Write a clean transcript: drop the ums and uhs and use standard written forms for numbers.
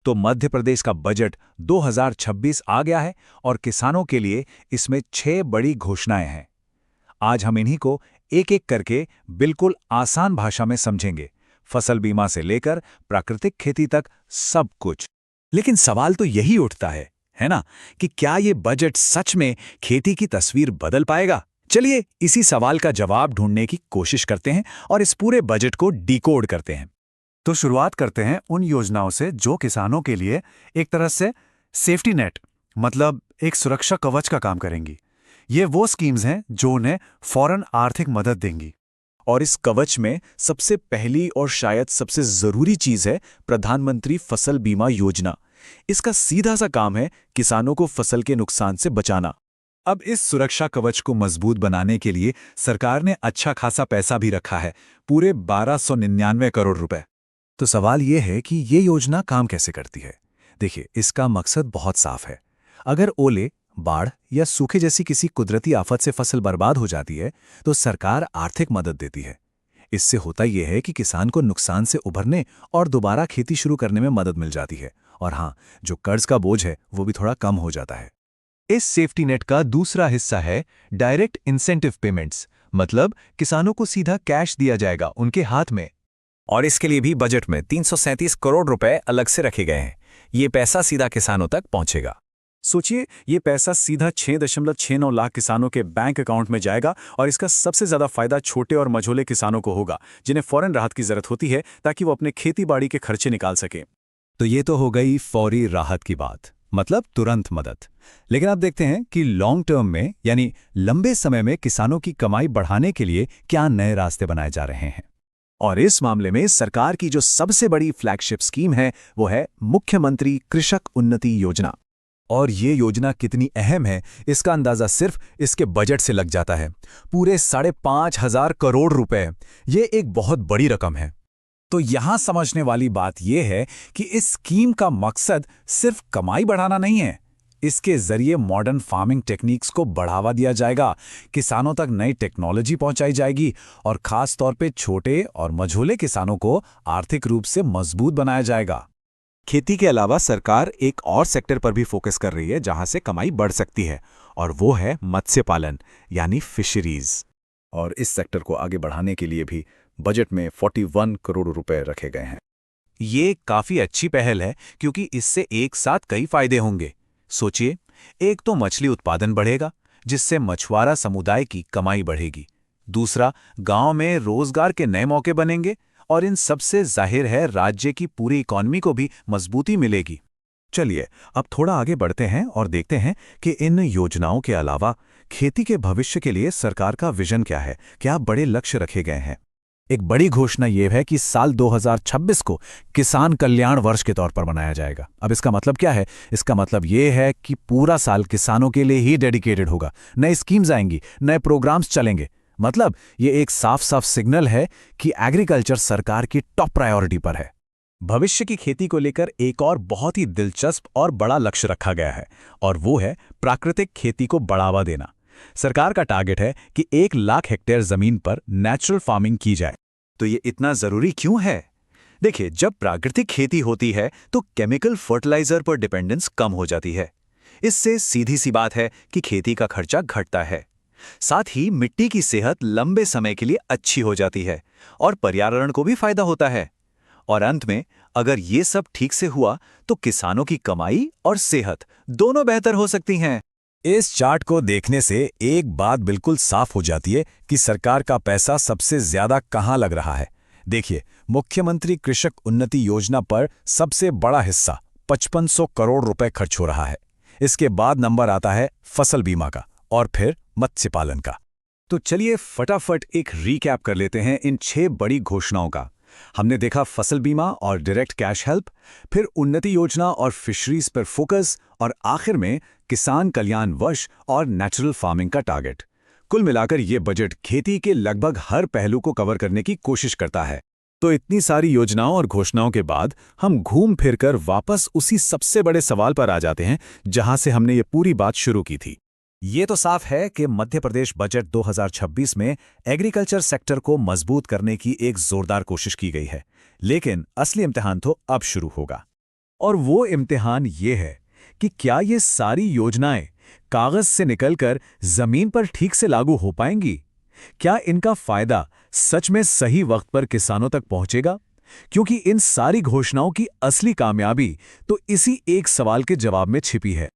तो मध्य प्रदेश का बजट 2026 आ गया है और किसानों के लिए इसमें 6 बड़ी घोषणाएं हैं। आज हम इन्हीं को एक-एक करके बिल्कुल आसान भाषा में समझेंगे, फसल बीमा से लेकर प्राकृतिक खेती तक सब कुछ। लेकिन सवाल तो यही उठता है ना, कि क्या ये बजट सच में खेती की तस्वीर बदल पाएगा? चलिए इसी सवाल का जवाब ढूंढने की कोशिश करते हैं और इस पूरे बजट को डिकोड करते हैं। तो शुरुआत करते हैं उन योजनाओं से जो किसानों के लिए एक तरह से सेफ्टी नेट, मतलब एक सुरक्षा कवच का काम करेंगी। ये वो स्कीम्स हैं जो उन्हें फौरन आर्थिक मदद देंगी। और इस कवच में सबसे पहली और शायद सबसे जरूरी चीज है प्रधानमंत्री फसल बीमा योजना। इसका सीधा सा काम है किसानों को फसल के नुकसान से बचाना। अब इस सुरक्षा कवच को मजबूत बनाने के लिए सरकार ने अच्छा खासा पैसा भी रखा है, पूरे 1299 करोड़ रुपए। तो सवाल ये है कि ये योजना काम कैसे करती है। देखिए, इसका मकसद बहुत साफ है। अगर ओले, बाढ़ या सूखे जैसी किसी कुदरती आफत से फसल बर्बाद हो जाती है तो सरकार आर्थिक मदद देती है। इससे होता यह है कि किसान को नुकसान से उभरने और दोबारा खेती शुरू करने में मदद मिल जाती है, और हाँ, जो कर्ज का बोझ है वो भी थोड़ा कम हो जाता है। इस सेफ्टी नेट का दूसरा हिस्सा है डायरेक्ट इंसेंटिव पेमेंट्स, मतलब किसानों को सीधा कैश दिया जाएगा उनके हाथ में। और इसके लिए भी बजट में 337 करोड़ रुपए अलग से रखे गए हैं। ये पैसा सीधा किसानों तक पहुंचेगा। सोचिए, ये पैसा सीधा 6.69 लाख किसानों के बैंक अकाउंट में जाएगा और इसका सबसे ज्यादा फायदा छोटे और मझोले किसानों को होगा, जिन्हें फौरन राहत की जरूरत होती है ताकि वो अपने खेती बाड़ी के खर्चे निकाल सकें। तो ये तो हो गई फौरी राहत की बात, मतलब तुरंत मदद। लेकिन अब देखते हैं कि लॉन्ग टर्म में, यानी लंबे समय में किसानों की कमाई बढ़ाने के लिए क्या नए रास्ते बनाए जा रहे हैं। और इस मामले में सरकार की जो सबसे बड़ी फ्लैगशिप स्कीम है वो है मुख्यमंत्री कृषक उन्नति योजना। और ये योजना कितनी अहम है इसका अंदाजा सिर्फ इसके बजट से लग जाता है। पूरे 5,500 करोड़ रुपए, ये एक बहुत बड़ी रकम है। तो यहां समझने वाली बात यह है कि इस स्कीम का मकसद सिर्फ कमाई बढ़ाना नहीं है। इसके जरिए मॉडर्न फार्मिंग टेक्निक्स को बढ़ावा दिया जाएगा, किसानों तक नई टेक्नोलॉजी पहुंचाई जाएगी और खास तौर पे छोटे और मझोले किसानों को आर्थिक रूप से मजबूत बनाया जाएगा। खेती के अलावा सरकार एक और सेक्टर पर भी फोकस कर रही है जहां से कमाई बढ़ सकती है, और वो है मत्स्य पालन, यानी फिशरीज। और इस सेक्टर को आगे बढ़ाने के लिए भी बजट में 41 करोड़ रुपए रखे गए हैं। ये काफी अच्छी पहल है क्योंकि इससे एक साथ कई फायदे होंगे। सोचिए, एक तो मछली उत्पादन बढ़ेगा जिससे मछुआरा समुदाय की कमाई बढ़ेगी। दूसरा, गांव में रोजगार के नए मौके बनेंगे और इन सबसे जाहिर है राज्य की पूरी इकॉनमी को भी मजबूती मिलेगी। चलिए अब थोड़ा आगे बढ़ते हैं और देखते हैं कि इन योजनाओं के अलावा खेती के भविष्य के लिए सरकार का विजन क्या है, क्या बड़े लक्ष्य रखे गए हैं। एक बड़ी घोषणा यह है कि साल 2026 को किसान कल्याण वर्ष के तौर पर मनाया जाएगा। अब इसका मतलब क्या है? इसका मतलब यह है कि पूरा साल किसानों के लिए ही डेडिकेटेड होगा। नए स्कीम्स आएंगी, नए प्रोग्राम्स चलेंगे। मतलब ये एक साफ साफ सिग्नल है कि एग्रीकल्चर सरकार की टॉप प्रायोरिटी पर है। भविष्य की खेती को लेकर एक और बहुत ही दिलचस्प और बड़ा लक्ष्य रखा गया है, और वो है प्राकृतिक खेती को बढ़ावा देना। सरकार का टारगेट है कि 1 लाख हेक्टेयर जमीन पर नेचुरल फार्मिंग की जाए। तो ये इतना जरूरी क्यों है? देखिए, जब प्राकृतिक खेती होती है तो केमिकल फर्टिलाइजर पर डिपेंडेंस कम हो जाती है। इससे सीधी सी बात है कि खेती का खर्चा घटता है। साथ ही मिट्टी की सेहत लंबे समय के लिए अच्छी हो जाती है और पर्यावरण को भी फायदा होता है। और अंत में, अगर ये सब ठीक से हुआ तो किसानों की कमाई और सेहत दोनों बेहतर हो सकती हैं। इस चार्ट को देखने से एक बात बिल्कुल साफ हो जाती है कि सरकार का पैसा सबसे ज्यादा कहां लग रहा है। देखिए, मुख्यमंत्री कृषक उन्नति योजना पर सबसे बड़ा हिस्सा 5500 करोड़ रुपए खर्च हो रहा है। इसके बाद नंबर आता है फसल बीमा का और फिर मत्स्य पालन का। तो चलिए फटाफट एक रीकैप कर लेते हैं इन 6 बड़ी घोषणाओं का। हमने देखा फसल बीमा और डायरेक्ट कैश हेल्प, फिर उन्नति योजना और फिशरीज पर फोकस, और आखिर में किसान कल्याण वर्ष और नेचुरल फार्मिंग का टारगेट। कुल मिलाकर ये बजट खेती के लगभग हर पहलू को कवर करने की कोशिश करता है। तो इतनी सारी योजनाओं और घोषणाओं के बाद हम घूम फिरकर वापस उसी सबसे बड़े सवाल पर आ जाते हैं जहां से हमने ये पूरी बात शुरू की थी। ये तो साफ है कि मध्य प्रदेश बजट 2026 में एग्रीकल्चर सेक्टर को मजबूत करने की एक जोरदार कोशिश की गई है, लेकिन असली इम्तिहान तो अब शुरू होगा। और वो इम्तिहान ये है कि क्या ये सारी योजनाएं कागज से निकलकर जमीन पर ठीक से लागू हो पाएंगी? क्या इनका फायदा सच में सही वक्त पर किसानों तक पहुंचेगा? क्योंकि इन सारी घोषणाओं की असली कामयाबी तो इसी एक सवाल के जवाब में छिपी है।